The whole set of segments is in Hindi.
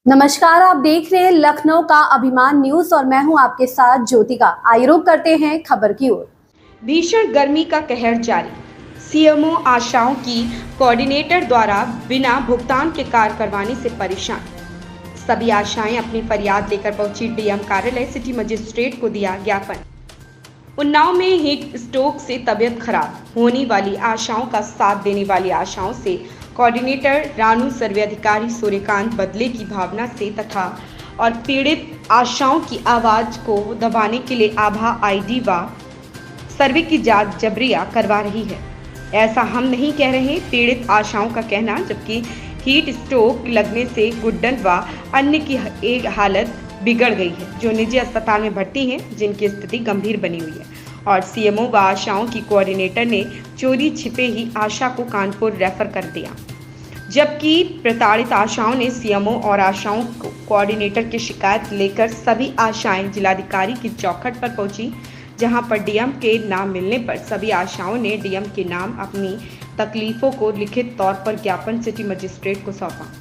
नमस्कार, आप देख रहे हैं लखनऊ का अभिमान न्यूज और मैं हूं आपके साथ ज्योतिका। आइए रुक करते हैं खबर की ओर। भीषण गर्मी का कहर जारी। सीएमओ आशाओं की कोऑर्डिनेटर द्वारा बिना भुगतान के कार्य करवाने से परेशान। सभी आशाएं अपनी फरियाद लेकर पहुंची डीएम कार्यालय। सिटी मजिस्ट्रेट को दिया ज्ञापन। उन्नाव में हीट स्ट्रोक से तबीयत खराब होने वाली आशाओं का साथ देने वाली आशाओं से कोऑर्डिनेटर रानू, सर्वे अधिकारी सूर्यकांत बदले की भावना से तथा और पीड़ित आशाओं की आवाज को दबाने के लिए आभा आईडी व सर्वे की जांच जबरिया करवा रही है। ऐसा हम नहीं कह रहे, पीड़ित आशाओं का कहना। जबकि हीट स्ट्रोक लगने से गुड्डन व अन्य की एक हालत बिगड़ गई है, जो निजी अस्पताल में भर्ती हैं, जिनकी स्थिति गंभीर बनी हुई है। और सीएमओ व आशाओं की कोऑर्डिनेटर ने चोरी छिपे ही आशा को कानपुर रेफर कर दिया। जबकि प्रताड़ित आशाओं ने सीएमओ और आशाओं कोऑर्डिनेटर की शिकायत लेकर सभी आशाएं जिलाधिकारी की चौखट पर पहुंची, जहां पर डीएम के नाम मिलने पर सभी आशाओं ने डीएम के नाम अपनी तकलीफों को लिखित तौर पर ज्ञापन सिटी मजिस्ट्रेट को सौंपा।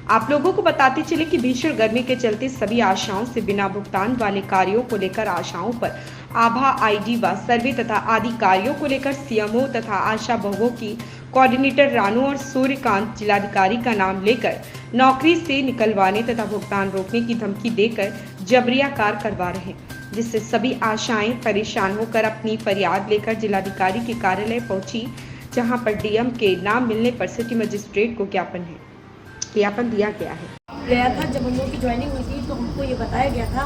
आप लोगों को बताते चले कि भीषण गर्मी के चलते सभी आशाओं से बिना भुगतान वाले कार्यों को लेकर आशाओं पर आभा आईडी व सर्वे तथा आदि कार्यों को लेकर सीएमओ तथा आशा बहुओं की कोऑर्डिनेटर रानू और सूर्यकांत जिलाधिकारी का नाम लेकर नौकरी से निकलवाने तथा भुगतान रोकने की धमकी देकर जबरिया कार्य करवा रहे, जिससे सभी आशाएं परेशान होकर अपनी फरियाद लेकर जिलाधिकारी के कार्यालय पहुंची, जहां पर डीएम के नाम मिलने पर सिटी मजिस्ट्रेट को ज्ञापन दिया गया था। जब हम लोग की ज्वाइनिंग हुई थी तो हमको ये बताया गया था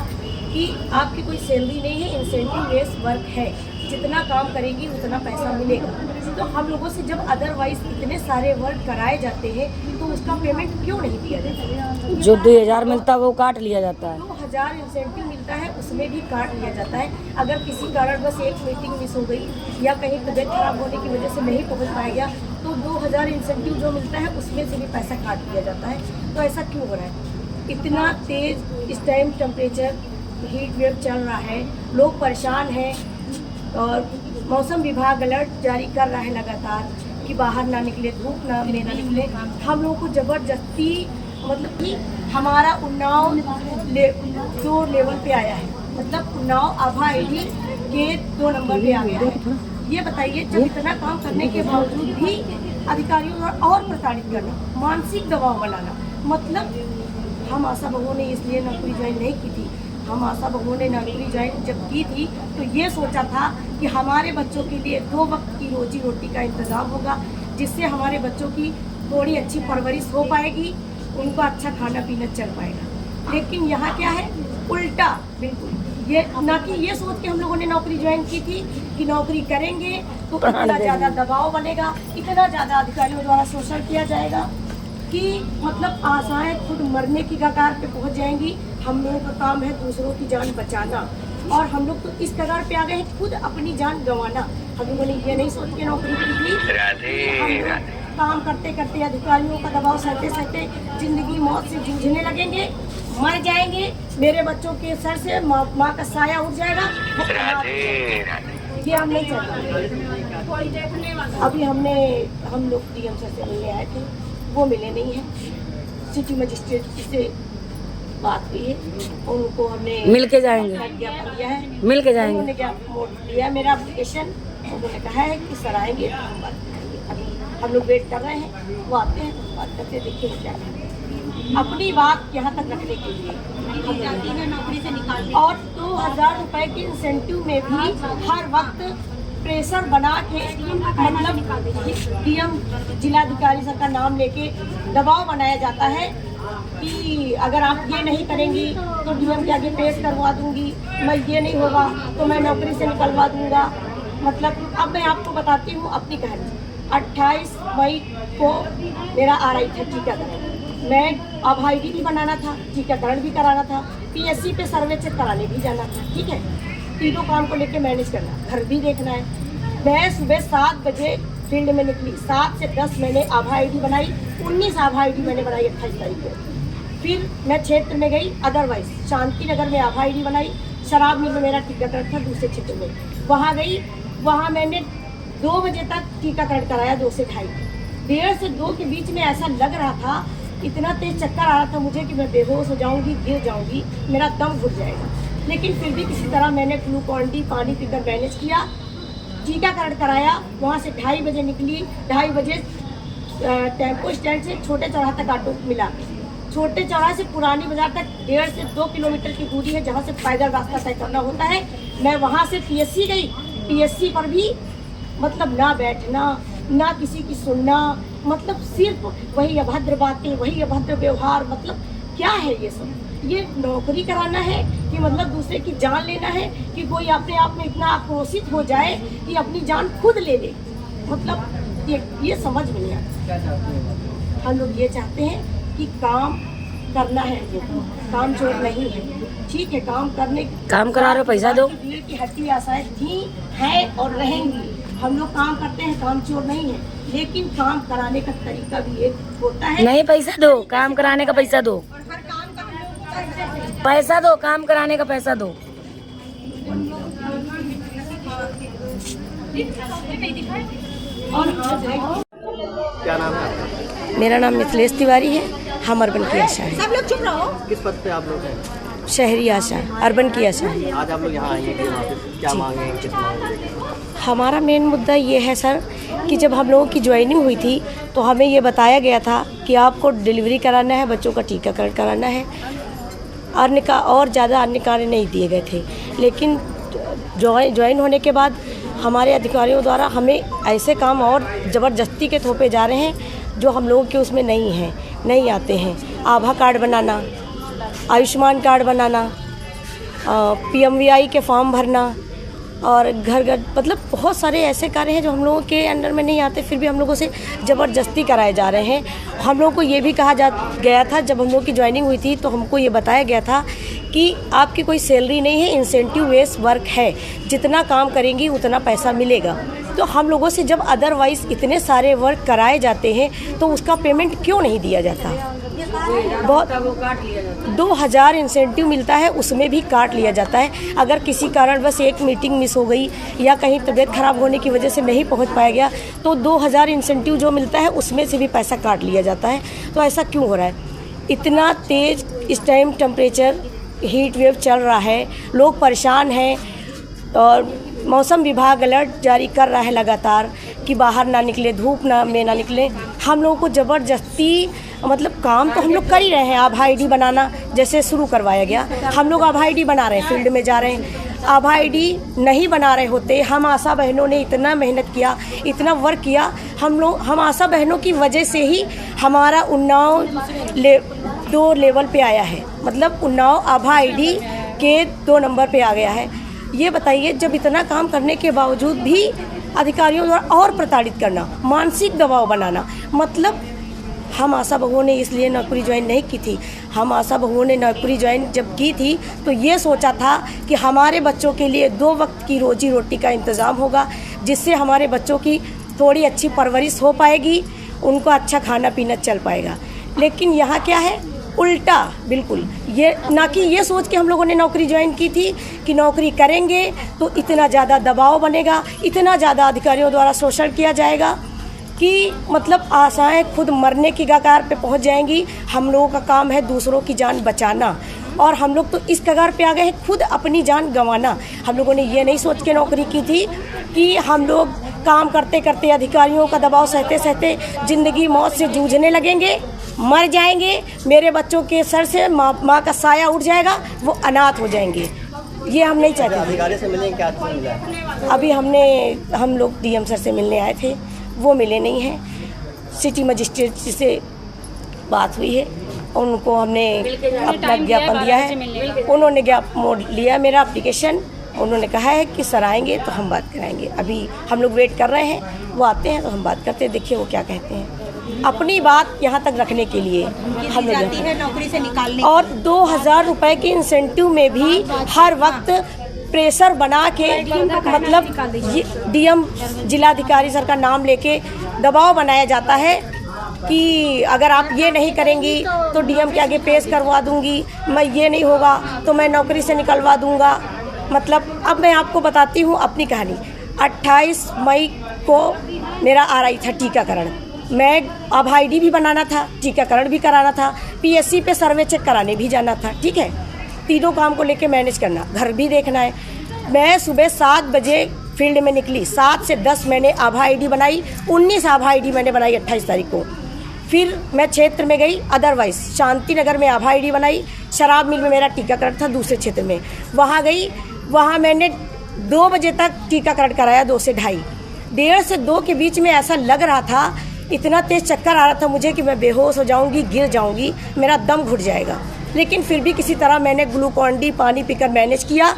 कि आपकी कोई सैलरी नहीं है, इंसेंटिव बेस्ड वर्क है, जितना काम करेगी उतना पैसा मिलेगा। तो हम लोगों से जब अदरवाइज इतने सारे वर्क कराए जाते हैं तो उसका पेमेंट क्यों नहीं दिया जाता? जो 2000 मिलता है वो काट लिया जाता है। 2000 इंसेंटिव मिलता है, उसमें भी काट लिया जाता है। अगर किसी कारण बस एक मीटिंग मिस हो गई या कहीं तबीयत खराब होने की वजह से नहीं पहुंच पाएगा तो 2000 इंसेंटिव जो मिलता है उसमें से भी पैसा काट दिया जाता है। तो ऐसा क्यों हो रहा है? इतना तेज इस टाइम टेम्परेचर हीट वेव चल रहा है, लोग परेशान हैं और मौसम विभाग अलर्ट जारी कर रहा है लगातार कि बाहर ना निकले, धूप ना निकले। हम लोगों को ज़बरदस्ती मतलब कि हमारा उन्नाव जो लेवल पे आया है, मतलब उन्नाव आभा आईडी के 2 नंबर पे आ गया है। ये बताइए, जब इतना काम करने के बावजूद भी अधिकारियों और प्रताड़ित करना, मानसिक दबाव बनाना, मतलब हम आशा बहुओं ने इसलिए नौकरी ज्वाइन नहीं की थी। हम आशा बहुओं ने नौकरी ज्वाइन जब की थी तो ये सोचा था कि हमारे बच्चों के लिए 2 वक्त की रोजी रोटी का इंतज़ाम होगा, जिससे हमारे बच्चों की थोड़ी अच्छी परवरिश हो पाएगी, उनको अच्छा खाना पीना चल पाएगा। लेकिन यहाँ क्या है, उल्टा बिल्कुल। ये ना कि ये सोच के हम लोगों ने नौकरी ज्वाइन की थी कि नौकरी करेंगे तो इतना ज़्यादा दबाव बनेगा, इतना ज़्यादा अधिकारियों द्वारा शोषण किया जाएगा कि मतलब आशाएं खुद मरने की कगार पे पहुंच जाएंगी। हम लोगों का काम है दूसरों की जान बचाना, और हम लोग तो इस कगार पे आ गए हैं खुद अपनी जान गंवाना। हम लोगों ने ये नहीं सोच के नौकरी की थी। हम काम करते करते अधिकारियों का दबाव सहते सहते जिंदगी मौत से जूझने लगेंगे, मर जाएंगे, मेरे बच्चों के सर से माँ का साया उठ जाएगा। ये हम नहीं चाहते। अभी हम लोग डीएम सर से मिलने आए थे, वो मिले नहीं हैं। सिटी मजिस्ट्रेट से बात हुई है, उनको हमने मिल के जाएंगे, ज्ञापन दिया है, मिल के जाएंगे। उन्होंने ज्ञापन दिया मेरा एप्लीकेशन, उन्होंने कहा है कि सर आएंगे तो हम बात करेंगे। अभी हम लोग वेट कर रहे हैं, वो आते हैं, बात करते देखिए क्या अपनी बात यहाँ तक रखने के लिए नौकरी से निकाल। और 2000 रुपए के इंसेंटिव में भी हर वक्त प्रेशर बना के, मतलब डीएम जिलाधिकारी सर का नाम लेके दबाव बनाया जाता है कि अगर आप ये नहीं करेंगी तो डीएम के आगे पेश करवा दूंगी, मैं ये नहीं होगा तो मैं नौकरी से निकलवा दूंगा। मतलब अब मैं आपको बताती हूँ अपनी कहानी। 28 मई को मेरा आ रही था टीकाकरण, मैं आभा आईडी भी बनाना था, टीकाकरण भी कराना था, पीएससी पे सर्वे चेक कराने भी जाना था। ठीक है, तीनों काम को लेके मैनेज करना, घर भी देखना है। मैं सुबह 7 बजे फील्ड में निकली, 7 से 10 मैंने आभा आईडी बनाई, 19 आभा आईडी मैंने बनाई 28 तारीख को। फिर मैं क्षेत्र में गई, अदरवाइज शांति नगर में आभा आईडी बनाई, शराब मिल में मेरा टीकाकरण था दूसरे क्षेत्र में, वहाँ गई, वहाँ मैंने 2 बजे तक टीकाकरण कराया, 2 से 2:30। 1:30 से 2 के बीच में ऐसा लग रहा था इतना तेज चक्कर आ रहा था मुझे कि मैं बेहोश हो जाऊंगी, गिर जाऊंगी, मेरा दम घुट जाएगा। लेकिन फिर भी किसी तरह मैंने ग्लूकॉन-डी पानी पीकर मैनेज किया, टीकाकरण कराया। वहाँ से 2:30 बजे निकली। 2:30 बजे टेम्पो स्टैंड से छोटे चौराहा तक ऑटो मिला। छोटे चौराहे से पुरानी बाजार तक 1.5 से 2 किलोमीटर की दूरी है, जहाँ से पैदल रास्ता तय करना होता है। मैं वहाँ से पीएससी गई। पीएससी पर भी मतलब ना बैठना, ना किसी की सुनना, मतलब सिर्फ वही अभद्र बातें, वही अभद्र व्यवहार। मतलब क्या है ये सब? ये नौकरी कराना है कि मतलब दूसरे की जान लेना है कि कोई अपने आप में इतना आक्रोशित हो जाए कि अपनी जान खुद ले ले? मतलब ये समझ में नहीं आता। हम लोग ये चाहते हैं कि काम करना है, काम चोर नहीं है। ठीक है, काम करने काम करा रहे हो, पैसा दो। रीढ़ की हड्डी आशाएं थी, है और रहेंगी। हम लोग काम करते हैं, काम चोर नहीं है, लेकिन काम कराने का तरीका भी एक होता है। नहीं, पैसा दो, काम कराने का पैसा दो। पैसा दो, काम कराने का पैसा दो। क्या नाम है आपका? मेरा नाम मिथिलेश तिवारी है। हम अर्बन की आशा है। सब लोग चुप रहो। किस पद पे आप लोग हैं? शहरी आशा, अर्बन की आशा है। आज आप लोग यहाँ आए हैं वहाँ पे क्या मांगे, किस मांगे? हमारा मेन मुद्दा ये है सर कि जब हम लोगों की ज्वाइनिंग हुई थी तो हमें ये बताया गया था कि आपको डिलीवरी कराना है, बच्चों का टीकाकरण कराना है, अन्य का और ज़्यादा अन्य कार्य नहीं दिए गए थे। लेकिन ज्वाइन होने के बाद हमारे अधिकारियों द्वारा हमें ऐसे काम और ज़बरदस्ती के थोपे जा रहे हैं जो हम लोगों के उसमें नहीं आते हैं। आभा कार्ड बनाना, आयुष्मान कार्ड बनाना, PMVI के फॉर्म भरना और घर मतलब बहुत सारे ऐसे कार्य हैं जो हम लोगों के अंडर में नहीं आते, फिर भी हम लोगों से ज़बरदस्ती कराए जा रहे हैं। हम लोगों को ये भी कहा गया था, जब हम लोग की ज्वाइनिंग हुई थी तो हमको ये बताया गया था कि आपकी कोई सैलरी नहीं है, इंसेंटिव बेस्ड वर्क है, जितना काम करेंगी उतना पैसा मिलेगा। तो हम लोगों से जब अदरवाइज़ इतने सारे वर्क कराए जाते हैं तो उसका पेमेंट क्यों नहीं दिया जाता? बहुत 2000 इंसेंटिव मिलता है, उसमें भी काट लिया जाता है। अगर किसी कारण बस एक मीटिंग मिस हो गई या कहीं तबीयत खराब होने की वजह से नहीं पहुंच पाया गया तो 2000 इंसेंटिव जो मिलता है उसमें से भी पैसा काट लिया जाता है। तो ऐसा क्यों हो रहा है? इतना तेज इस टाइम टेम्परेचर, हीट वेव चल रहा है, लोग परेशान हैं और मौसम विभाग अलर्ट जारी कर रहा है लगातार कि बाहर ना निकले, धूप में ना निकले। हम लोगों को ज़बरदस्ती मतलब काम तो हम लोग कर ही रहे हैं। आभा ID बनाना जैसे शुरू करवाया गया, हम लोग आभा ID बना रहे हैं, फील्ड में जा रहे हैं। आभा ID नहीं बना रहे होते, हम आशा बहनों ने इतना मेहनत किया, इतना वर्क किया, हम आशा बहनों की वजह से ही हमारा उन्नाव 2 लेवल पे आया है। मतलब उन्नाव आभा ID के 2 नंबर पे आ गया है। ये बताइए, जब इतना काम करने के बावजूद भी अधिकारियों द्वारा और प्रताड़ित करना, मानसिक दबाव बनाना। मतलब हम आशा बहुओं ने इसलिए नौकरी ज्वाइन नहीं की थी। हम आशा बहुओं ने नौकरी ज्वाइन जब की थी तो ये सोचा था कि हमारे बच्चों के लिए 2 वक्त की रोजी रोटी का इंतज़ाम होगा, जिससे हमारे बच्चों की थोड़ी अच्छी परवरिश हो पाएगी, उनको अच्छा खाना पीना चल पाएगा। लेकिन यहाँ क्या है? उल्टा बिल्कुल। ये ना कि ये सोच के हम लोगों ने नौकरी ज्वाइन की थी कि नौकरी करेंगे तो इतना ज़्यादा दबाव बनेगा, इतना ज़्यादा अधिकारियों द्वारा शोषण किया जाएगा कि मतलब आशाएं खुद मरने की कगार पे पहुंच जाएंगी। हम लोगों का काम है दूसरों की जान बचाना और हम लोग तो इस कगार पे आ गए हैं खुद अपनी जान गंवाना। हम लोगों ने ये नहीं सोच के नौकरी की थी कि हम लोग काम करते करते अधिकारियों का दबाव सहते सहते ज़िंदगी मौत से जूझने लगेंगे, मर जाएंगे, मेरे बच्चों के सर से माँ का साया उठ जाएगा, वो अनाथ हो जाएंगे। ये हम नहीं चाहते। अधिकारी से मिले, क्या मिला? अभी हम लोग DM सर से मिलने आए थे, वो मिले नहीं हैं। सिटी मजिस्ट्रेट से बात हुई है, उनको हमने अपना ज्ञापन दिया है, उन्होंने ज्ञापन लिया मेरा एप्लीकेशन। उन्होंने कहा है कि सर आएंगे तो हम बात कराएंगे। अभी हम लोग वेट कर रहे हैं, वो आते हैं तो हम बात करते हैं, देखिए वो क्या कहते हैं। अपनी बात यहाँ तक रखने के लिए हम जाती है नौकरी से निकालने, और 2000 रुपये के इंसेंटिव में भी हर वक्त प्रेशर बना के मतलब DM जिलाधिकारी सर का नाम लेके दबाव बनाया जाता है कि अगर आप ये नहीं करेंगी तो DM के आगे पेश करवा दूंगी, मैं ये नहीं होगा तो मैं नौकरी से निकलवा दूंगा। मतलब अब मैं आपको बताती हूँ अपनी कहानी। 28 मई को मेरा RI था टीकाकरण, मैं अब आईडी भी बनाना था, टीकाकरण भी कराना था, पीएससी पे सर्वे चेक कराने भी जाना था, ठीक है। तीनों काम को लेके मैनेज करना, घर भी देखना है। मैं सुबह 7 बजे फील्ड में निकली, 7 से 10 मैंने आभा आईडी बनाई, 19 आभा आईडी मैंने बनाई 28 तारीख को। फिर मैं क्षेत्र में गई, अदरवाइज शांति नगर में आभा आईडी बनाई, शराब मिल में मेरा टीकाकरण था दूसरे क्षेत्र में, वहाँ गई, वहाँ मैंने 2 बजे तक टीकाकरण कराया, 2 से 2:30, 1:30 से 2 के बीच में ऐसा लग रहा था, इतना तेज चक्कर आ रहा था मुझे कि मैं बेहोश हो जाऊंगी, गिर जाऊंगी, मेरा दम घुट जाएगा। लेकिन फिर भी किसी तरह मैंने ग्लूकॉन डी पानी पीकर मैनेज किया,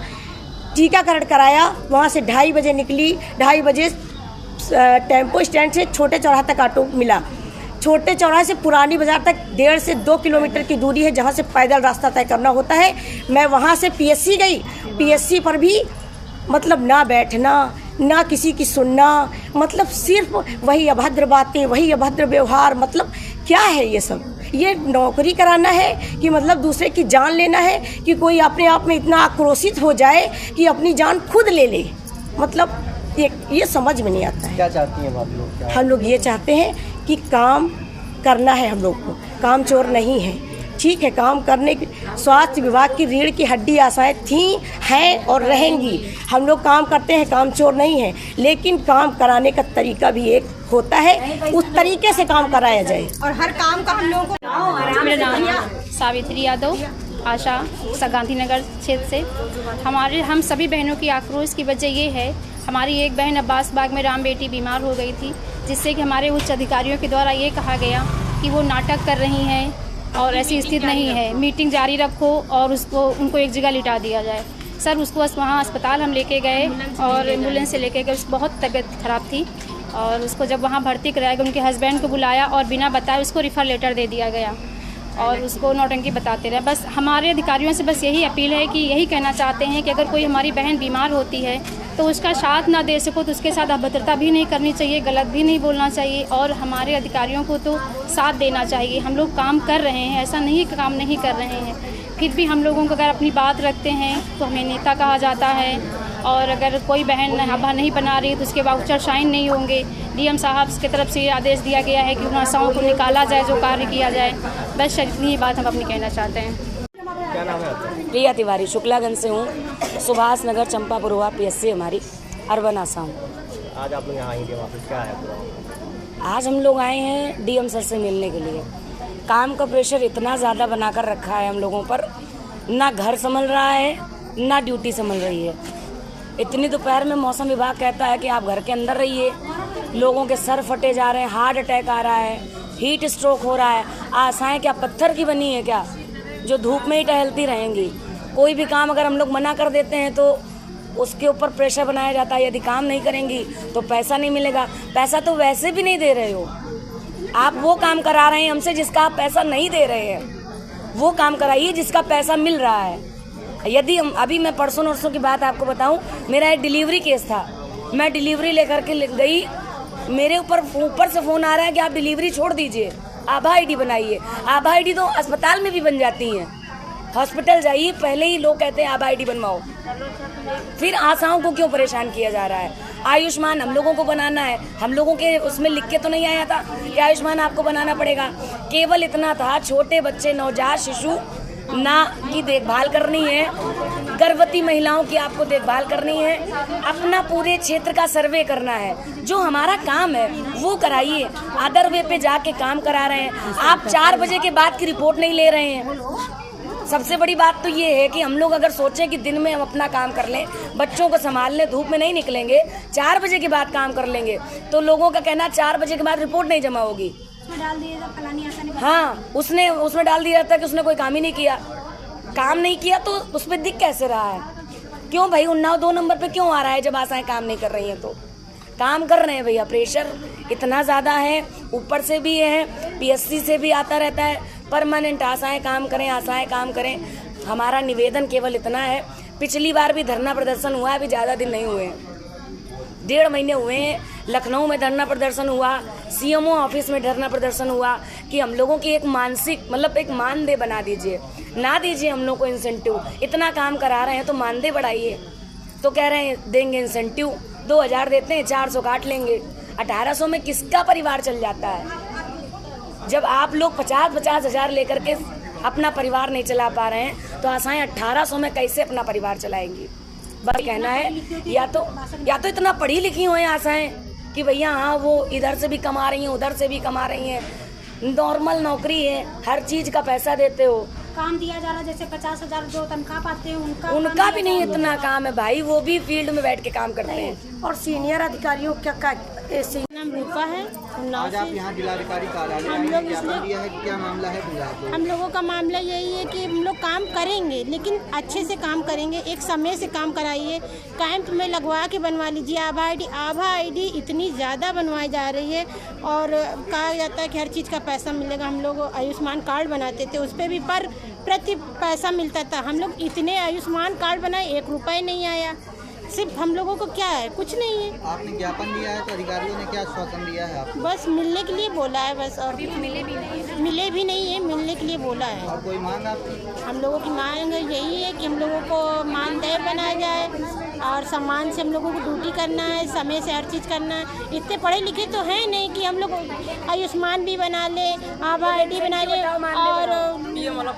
टीकाकरण कराया। वहाँ से 2:30 बजे निकली, 2:30 बजे टेम्पो स्टैंड से छोटे चौराहा तक ऑटो मिला, छोटे चौराहे से पुरानी बाजार तक 1.5 से 2 किलोमीटर की दूरी है, जहाँ से पैदल रास्ता तय करना होता है। मैं वहाँ से पीएससी गई, पीएससी पर भी मतलब ना बैठना, ना किसी की सुनना, मतलब सिर्फ वही अभद्र बातें, वही अभद्र व्यवहार। मतलब क्या है ये सब? ये नौकरी कराना है कि मतलब दूसरे की जान लेना है कि कोई अपने आप में इतना आक्रोशित हो जाए कि अपनी जान खुद ले ले? मतलब ये समझ में नहीं आता है। क्या चाहती हैं आप लोग? हम लोग ये चाहते हैं कि काम करना है, हम लोग को काम चोर नहीं है, ठीक है। काम करने की स्वास्थ्य विभाग की रीढ़ की हड्डी आशाएं थी, हैं और रहेंगी। हम लोग काम करते हैं, काम चोर नहीं है, लेकिन काम कराने का तरीका भी एक होता है, उस तरीके से काम कराया जाए। और हर काम का हम लोगों को। मेरा नाम सावित्री यादव, आशा गांधीनगर क्षेत्र से। हम सभी बहनों की आक्रोश की वजह ये है, हमारी एक बहन अब्बास बाग में राम बेटी बीमार हो गई थी, जिससे कि हमारे उच्च अधिकारियों के द्वारा ये कहा गया कि वो नाटक कर रही हैं और ऐसी स्थिति नहीं है, मीटिंग जारी रखो और उनको एक जगह लिटा दिया जाए। सर उसको वहाँ अस्पताल हम लेके गए और एम्बुलेंस से लेके गए, उसकी बहुत तबीयत ख़राब थी और उसको जब वहाँ भर्ती कराया गया, उनके हस्बैंड को बुलाया और बिना बताए उसको रिफ़र लेटर दे दिया गया और उसको नौटंकी बताते रहे। बस हमारे अधिकारियों से बस यही अपील है कि यही कहना चाहते हैं कि अगर कोई हमारी बहन बीमार होती है तो उसका साथ ना दे सको तो उसके साथ अभद्रता भी नहीं करनी चाहिए, गलत भी नहीं बोलना चाहिए और हमारे अधिकारियों को तो साथ देना चाहिए। हम लोग काम कर रहे हैं, ऐसा नहीं कि काम नहीं कर रहे हैं, फिर भी हम लोगों को अगर अपनी बात रखते हैं तो हमें नेता कहा जाता है और अगर कोई बहन आभा नहीं बना रही तो उसके वाउचर साइन नहीं होंगे। डीएम साहब की तरफ से आदेश दिया गया है कि उन आशाओं को निकाला जाए, जो कार्य किया जाए। बस इतनी ही बात हम अपनी कहना चाहते हैं। क्या नाम है आपका? प्रिया तिवारी, शुक्लागंज से हूँ। सुभाष नगर चंपापुरवा पीएससी हमारी अर्बन आसाम। आज आप लोग यहाँ आएंगे वापस, क्या है पूरा? आज हम लोग आए हैं डीएम सर से मिलने के लिए। काम का प्रेशर इतना ज़्यादा बनाकर रखा है हम लोगों पर, ना घर संभल रहा है ना ड्यूटी संभल रही है। इतनी दोपहर में मौसम विभाग कहता है कि आप घर के अंदर रहिए, लोगों के सर फटे जा रहे हैं, हार्ट अटैक आ रहा है, हीट स्ट्रोक हो रहा है। आशाएं क्या पत्थर की बनी है क्या, जो धूप में ही टहलती रहेंगी? कोई भी काम अगर हम लोग मना कर देते हैं तो उसके ऊपर प्रेशर बनाया जाता है, यदि काम नहीं करेंगी तो पैसा नहीं मिलेगा। पैसा तो वैसे भी नहीं दे रहे हो आप, वो काम करा रहे हैं हमसे जिसका आप पैसा नहीं दे रहे हैं, वो काम कराइए जिसका पैसा मिल रहा है। यदि हम अभी मैं परसों नरसों की बात आपको बताऊं, मेरा एक डिलीवरी केस था, मैं डिलीवरी लेकर के गई, मेरे ऊपर से फ़ोन आ रहा है कि आप डिलीवरी छोड़ दीजिए, आभा आईडी बनाइए। आभा आईडी तो अस्पताल में भी बन जाती हैं, हॉस्पिटल जाइए, पहले ही लोग कहते हैं आभा आईडी बनवाओ। फिर आशाओं को क्यों परेशान किया जा रहा है? आयुष्मान हम लोगों को बनाना है, हम लोगों के उसमें लिख के तो नहीं आया था कि आयुष्मान आपको बनाना पड़ेगा। केवल इतना था, छोटे बच्चे नवजात शिशु ना की देखभाल करनी है, गर्भवती महिलाओं की आपको देखभाल करनी है, अपना पूरे क्षेत्र का सर्वे करना है। जो हमारा काम है वो कराइए, अदर वे पे जाके काम करा रहे हैं आप। 4 बजे के बाद की रिपोर्ट नहीं ले रहे हैं। सबसे बड़ी बात तो ये है कि हम लोग अगर सोचें कि दिन में हम अपना काम कर लें, बच्चों को संभालने धूप में नहीं निकलेंगे, 4 बजे के बाद काम कर लेंगे, तो लोगों का कहना 4 बजे के बाद रिपोर्ट नहीं जमा होगी। हाँ, उसमें डाल दिया था कि उसने कोई काम ही नहीं किया। काम नहीं किया तो उसमें दिख कैसे रहा है? क्यों भाई उन्नाव 2 नंबर पे क्यों आ रहा है जब आशाएं काम नहीं कर रही हैं? तो काम कर रहे हैं भैया, प्रेशर इतना ज़्यादा है, ऊपर से भी है, पीएससी से भी आता रहता है, परमानेंट आशाएं काम करें, आशाएं काम करें। हमारा निवेदन केवल इतना है, पिछली बार भी धरना प्रदर्शन हुआ, अभी ज़्यादा दिन नहीं हुए हैं, 1.5 महीने हुए हैं। लखनऊ में धरना प्रदर्शन हुआ, सीएमओ ऑफिस में धरना प्रदर्शन हुआ कि हम लोगों की एक मानसिक मतलब एक मानदेय बना दीजिए, ना दीजिए हम लोग को इंसेंटिव। इतना काम करा रहे हैं तो मानदेय बढ़ाइए। तो कह रहे हैं देंगे इंसेंटिव, 2000 देते हैं, 400 काट लेंगे। 1800 में किसका परिवार चल जाता है? जब आप लोग 50-50 हज़ार लेकर के अपना परिवार नहीं चला पा रहे हैं तो आशाएं 1800 में कैसे अपना परिवार चलाएंगी? बस कहना है या तो इतना पढ़ी लिखी हो आशाएं कि भैया हाँ वो इधर से भी कमा रही हैं उधर से भी कमा रही हैं, नॉर्मल नौकरी है, हर चीज़ का पैसा देते हो, काम दिया जा रहा है, जैसे 50,000 जो तनख्वाह पाते हैं उनका भी नहीं इतना काम है भाई, वो भी फील्ड में बैठ के काम करते हैं। और सीनियर अधिकारियों का नाम रूपा है। आज आप यहाँ जिलाधिकारी कार्यालय आए हैं, ज्ञापन दिया है कि क्या मामला है पूरा? हम लोगों का मामला यही है कि हम लोग काम करेंगे लेकिन अच्छे से काम करेंगे, एक समय से काम कराइए, कैंप में लगवा के बनवा लीजिए। आभा आईडी इतनी ज़्यादा बनवाई जा रही है और कहा जाता है कि हर चीज़ का पैसा मिलेगा। हम लोग आयुष्मान कार्ड बनाते थे, उस पर भी प्रति पैसा मिलता था। हम लोग इतने आयुष्मान कार्ड बनाए, 1 रुपये नहीं आया। सिर्फ हम लोगों को क्या है, कुछ नहीं है। आपने ज्ञापन दिया है तो अधिकारियों ने क्या आश्वासन दिया है आपको? बस मिलने के लिए बोला है, बस और मिले भी नहीं है, मिलने के लिए बोला है। और कोई मांग आपकी? हम लोगों की मांग यही है कि हम लोगों को मानदेय बनाया जाए और सम्मान से हम लोगों को ड्यूटी करना है, समय से हर चीज़ करना है। इतने पढ़े लिखे तो हैं नहीं कि हम लोग आयुष्मान भी बना ले, आभा आईडी बना ले और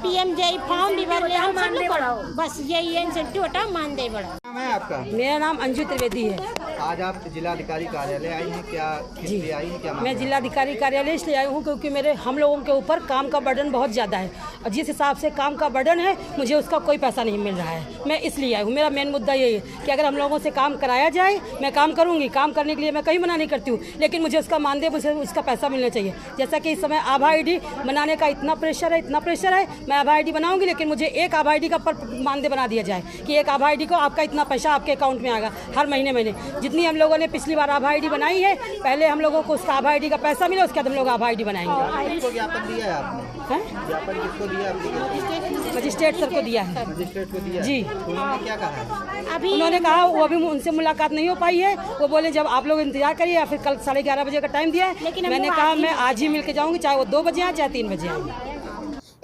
PMJ फॉर्म भी भर ले। हम सब लोग बस यही है, इंसेंटिव हटाओ, मानदेय बढ़ाओ। नाम है आपका? मेरा नाम अंजू त्रिवेदी है। आज आप जिलाधिकारी कार्यालय आई हैं, क्या किस लिए आई हैं, क्या मामला मैं है? जिलाधिकारी कार्यालय इसलिए आई हूँ क्योंकि हम लोगों के ऊपर काम का बर्डन बहुत ज़्यादा है और जिस हिसाब से काम का बर्डन है मुझे उसका कोई पैसा नहीं मिल रहा है। मैं इसलिए आई हूँ, मेरा मेन मुद्दा यही है कि अगर हम लोगों से काम कराया जाए, मैं काम करूँगी, काम करने के लिए मैं कहीं मना नहीं करती हूँ, लेकिन मुझे उसका मानदेय, मुझे उसका पैसा मिलना चाहिए। जैसा कि इस समय आभा आईडी बनाने का इतना प्रेशर है, मैं आभा आईडी बनाऊँगी लेकिन मुझे एक आभा आईडी का मानदेय बना दिया जाए कि एक आभा आईडी को आपका इतना पैसा आपके अकाउंट में आएगा हर महीने। जितनी हम लोगों ने पिछली बार आभा आईडी बनाई है, पहले हम लोगों को उसका आभा आईडी का पैसा मिला, उसके बाद हम लोग आभा आईडी बनाएंगे। किसको ज्ञापन दिया है आपने? ज्ञापन किसको दिया? मजिस्ट्रेट सर को दिया है। मजिस्ट्रेट को दिया जी। उन्होंने क्या कहा है? उन्होंने कहा वो अभी उनसे मुलाकात नहीं हो पाई है, वो बोले जब आप लोग इंतजार करिए या फिर कल 11:30 बजे का टाइम दिया है। मैंने कहा मैं आज ही मिल के जाऊँगी, चाहे वो 2 बजे आए चाहे 3 बजे आए।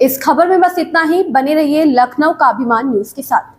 इस खबर में बस इतना ही। बने रहिए लखनऊ का अभिमान न्यूज के साथ।